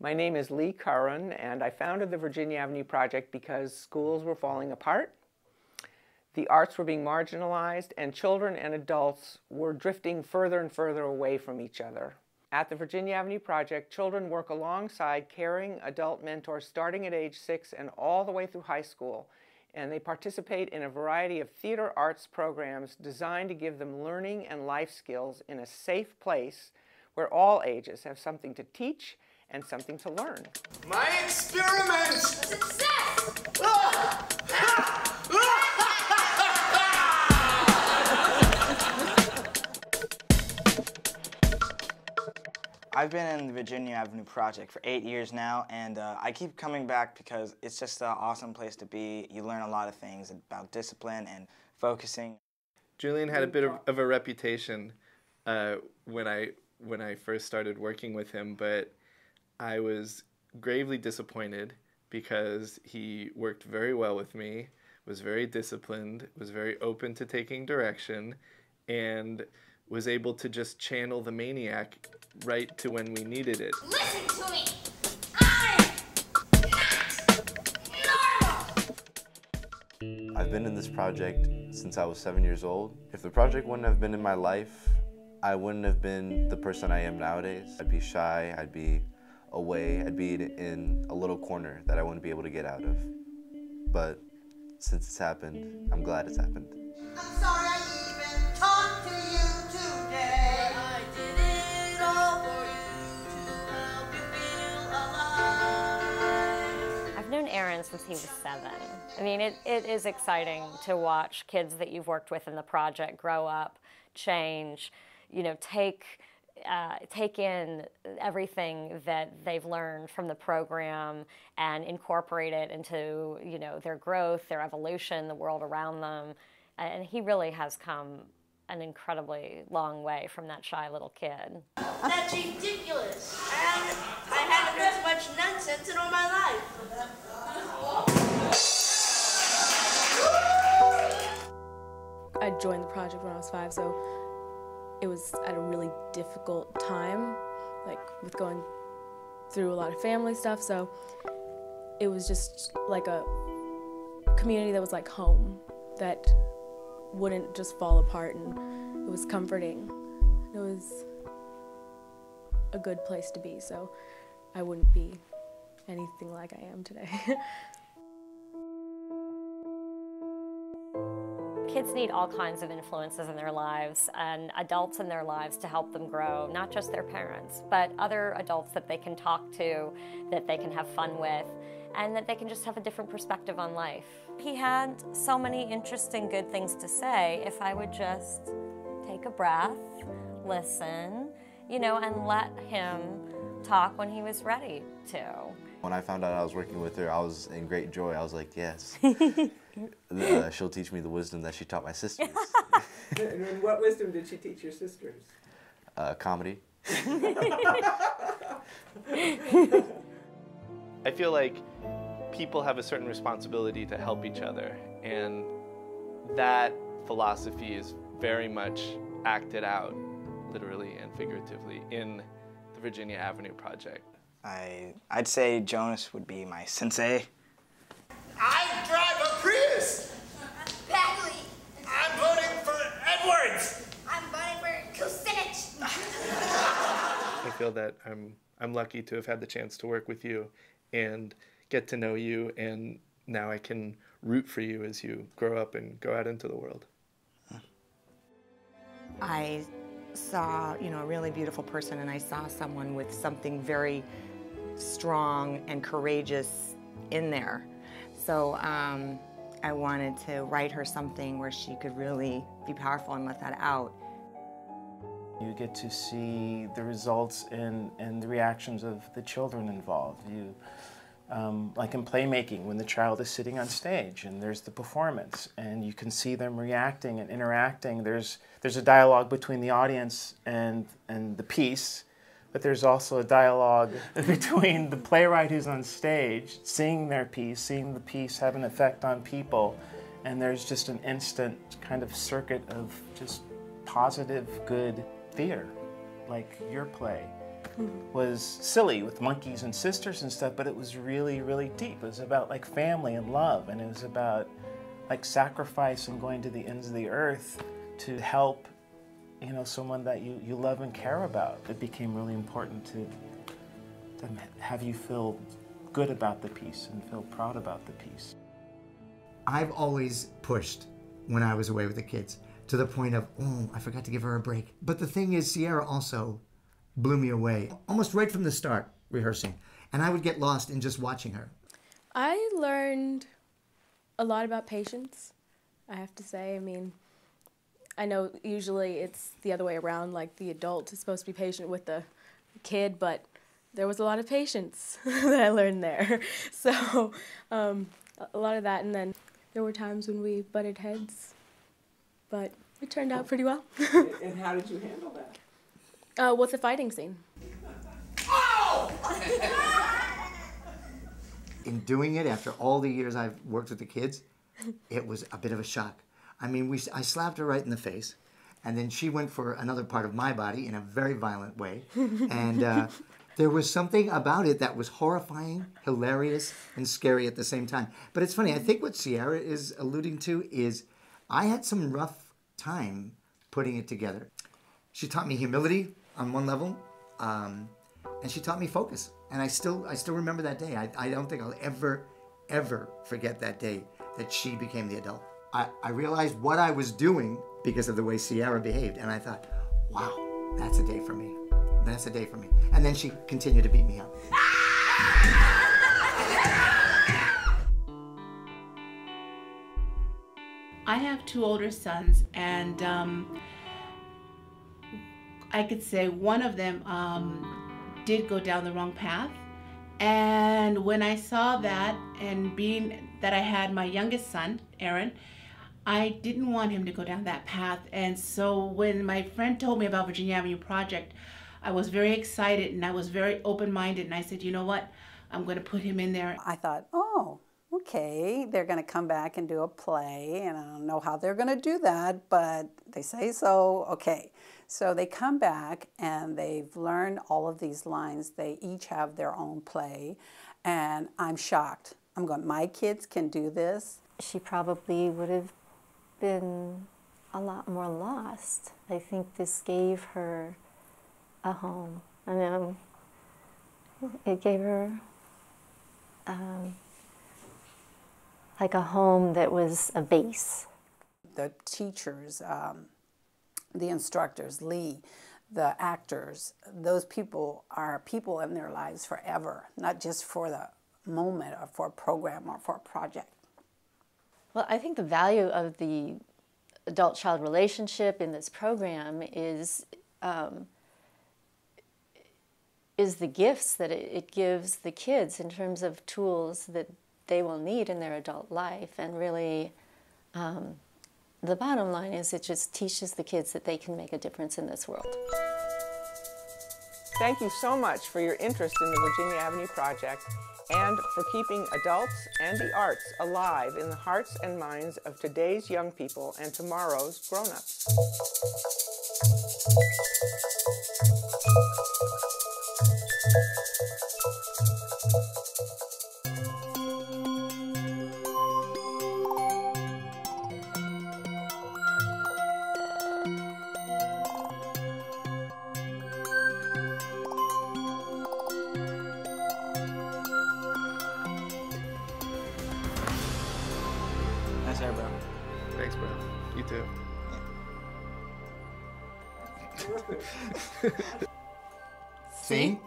My name is Lee Curran, and I founded the Virginia Avenue Project because schools were falling apart, the arts were being marginalized, and children and adults were drifting further and further away from each other. At the Virginia Avenue Project, children work alongside caring adult mentors starting at age 6 and all the way through high school, and they participate in a variety of theater arts programs designed to give them learning and life skills in a safe place where all ages have something to teach and something to learn. My experiment! Success! I've been in the Virginia Avenue Project for 8 years now, and I keep coming back because it's just an awesome place to be. You learn a lot of things about discipline and focusing. Julian had a bit of a reputation when I first started working with him, but I was gravely disappointed because he worked very well with me, was very disciplined, was very open to taking direction, and was able to just channel the maniac right to when we needed it. Listen to me! I'm not normal! I've been in this project since I was 7 years old. If the project wouldn't have been in my life, I wouldn't have been the person I am nowadays. I'd be shy, I'd be away, I'd be in a little corner that I wouldn't be able to get out of. But since it's happened, I'm glad it's happened. I'm sorry I even talked to you today. I did it all for you to help you feel alive. I've known Aaron since he was 7. I mean, it is exciting to watch kids that you've worked with in the project grow up, change, you know, take in everything that they've learned from the program and incorporate it into, you know, their growth, their evolution, the world around them. And he really has come an incredibly long way from that shy little kid. That's ridiculous. I haven't heard so much nonsense in all my life. I joined the project when I was 5, so it was at a really difficult time, like with going through a lot of family stuff, so it was just like a community that was like home, that wouldn't just fall apart, and it was comforting. It was a good place to be, so I wouldn't be anything like I am today. Kids need all kinds of influences in their lives and adults in their lives to help them grow, not just their parents, but other adults that they can talk to, that they can have fun with, and that they can just have a different perspective on life. He had so many interesting, good things to say if I would just take a breath, listen, you know, and let him talk when he was ready to. When I found out I was working with her, I was in great joy. I was like, yes. She'll teach me the wisdom that she taught my sisters. And what wisdom did she teach your sisters? Comedy. I feel like people have a certain responsibility to help each other, and that philosophy is very much acted out, literally and figuratively, in the Virginia Avenue Project. I'd say Jonas would be my sensei. I drive a Prius! Badly! I'm voting for Edwards! I'm voting for Kucinich! I feel that I'm lucky to have had the chance to work with you and get to know you, and now I can root for you as you grow up and go out into the world. I saw, you know, a really beautiful person, and I saw someone with something very strong and courageous in there. So I wanted to write her something where she could really be powerful and let that out. You get to see the results and the reactions of the children involved. Like in playmaking, when the child is sitting on stage and there's the performance and you can see them reacting and interacting. There's a dialogue between the audience and the piece, but there's also a dialogue between the playwright who's on stage, seeing their piece, seeing the piece have an effect on people, and there's just an instant kind of circuit of just positive, good theater, like your play. was silly with monkeys and sisters and stuff, but it was really, really deep. It was about like family and love, and it was about like sacrifice and going to the ends of the earth to help, you know, someone that you love and care about. It became really important to have you feel good about the piece and feel proud about the piece. I've always pushed when I was away with the kids to the point of, oh, I forgot to give her a break. But the thing is, Sierra also blew me away, almost right from the start, rehearsing. And I would get lost in just watching her. I learned a lot about patience, I have to say. I mean, I know usually it's the other way around, like the adult is supposed to be patient with the kid, but there was a lot of patience that I learned there. So a lot of that, and then there were times when we butted heads, but it turned out pretty well. And how did you handle that? With the fighting scene. In doing it, after all the years I've worked with the kids, it was a bit of a shock. I mean, I slapped her right in the face, and then she went for another part of my body in a very violent way. And there was something about it that was horrifying, hilarious, and scary at the same time. But it's funny, I think what Sierra is alluding to is I had some rough time putting it together. She taught me humility on one level, and she taught me focus. And I still remember that day. I don't think I'll ever forget that day that she became the adult. I realized what I was doing because of the way Sierra behaved, and I thought, wow, that's a day for me. That's a day for me. And then she continued to beat me up. I have two older sons, and I could say one of them did go down the wrong path. And when I saw that, and being that I had my youngest son, Aaron, I didn't want him to go down that path. And so when my friend told me about Virginia Avenue Project, I was very excited and I was very open-minded, and I said, you know what, I'm going to put him in there. I thought, oh, okay, they're going to come back and do a play, and I don't know how they're going to do that, but they say so, okay. So they come back and they've learned all of these lines. They each have their own play, and I'm shocked. I'm going, my kids can do this? She probably would have been a lot more lost. I think this gave her a home. And it gave her like a home that was a base. The teachers, the instructors, Lee, the actors, those people are people in their lives forever, not just for the moment or for a program or for a project. Well, I think the value of the adult-child relationship in this program is the gifts that it gives the kids in terms of tools that they will need in their adult life. And really, the bottom line is it just teaches the kids that they can make a difference in this world. Thank you so much for your interest in the Virginia Avenue Project and for keeping adults and the arts alive in the hearts and minds of today's young people and tomorrow's grown-ups. Nice hair, bro. Thanks, bro. You too. See?